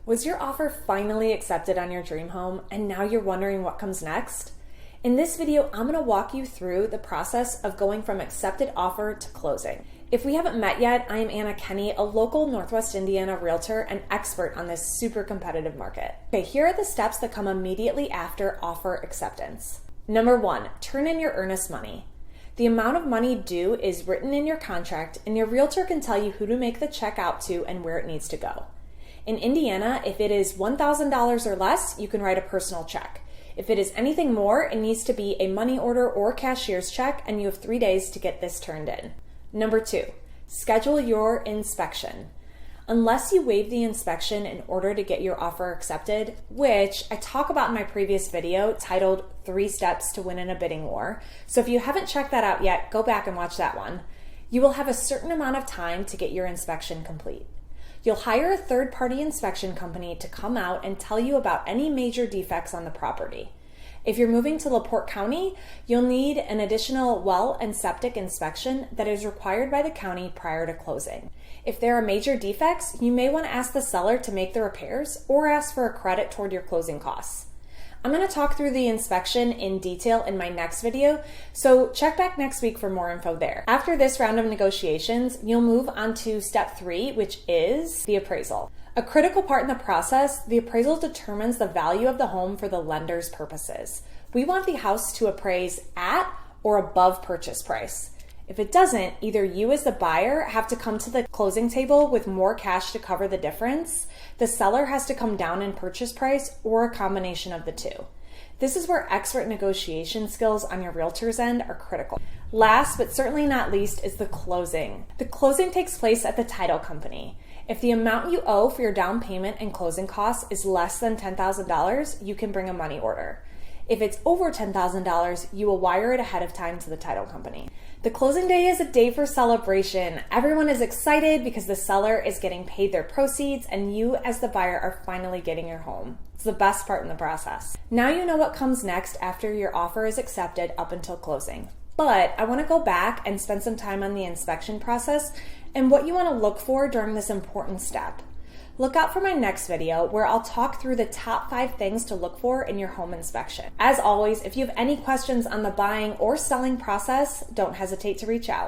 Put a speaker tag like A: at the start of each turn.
A: Was your offer finally accepted on your dream home and now you're wondering what comes next? In this video, I'm going to walk you through the process of going from accepted offer to closing. If we haven't met yet, I am Anna Kenney, a local Northwest Indiana Realtor and expert on this super competitive market. Okay, here are the steps that come immediately after offer acceptance. Number 1, turn in your earnest money. The amount of money due is written in your contract, and your realtor can tell you who to make the check out to and where it needs to go. In Indiana, if it is $1,000 or less, you can write a personal check. If it is anything more, it needs to be a money order or cashier's check, and you have 3 days to get this turned in. Number 2, schedule your inspection. Unless you waive the inspection in order to get your offer accepted, which I talk about in my previous video titled 3 Steps to Win in a Bidding War. So if you haven't checked that out yet, go back and watch that one. You will have a certain amount of time to get your inspection complete. You'll hire a third-party inspection company to come out and tell you about any major defects on the property. If you're moving to LaPorte County, you'll need an additional well and septic inspection that is required by the county prior to closing. If there are major defects, you may want to ask the seller to make the repairs or ask for a credit toward your closing costs. I'm going to talk through the inspection in detail in my next video, so check back next week for more info there. After this round of negotiations, you'll move on to step 3, which is the appraisal. A critical part in the process, the appraisal determines the value of the home for the lender's purposes. We want the house to appraise at or above purchase price. If it doesn't, either you as the buyer have to come to the closing table with more cash to cover the difference, the seller has to come down in purchase price, or a combination of the two. This is where expert negotiation skills on your realtor's end are critical. Last, but certainly not least, is the closing. The closing takes place at the title company. If the amount you owe for your down payment and closing costs is less than $10,000, you can bring a money order. If it's over $10,000, you will wire it ahead of time to the title company. The closing day is a day for celebration. Everyone is excited because the seller is getting paid their proceeds and you as the buyer are finally getting your home. It's the best part in the process. Now you know what comes next after your offer is accepted up until closing. But I want to go back and spend some time on the inspection process and what you want to look for during this important step. Look out for my next video where I'll talk through the top 5 things to look for in your home inspection. As always, if you have any questions on the buying or selling process, don't hesitate to reach out.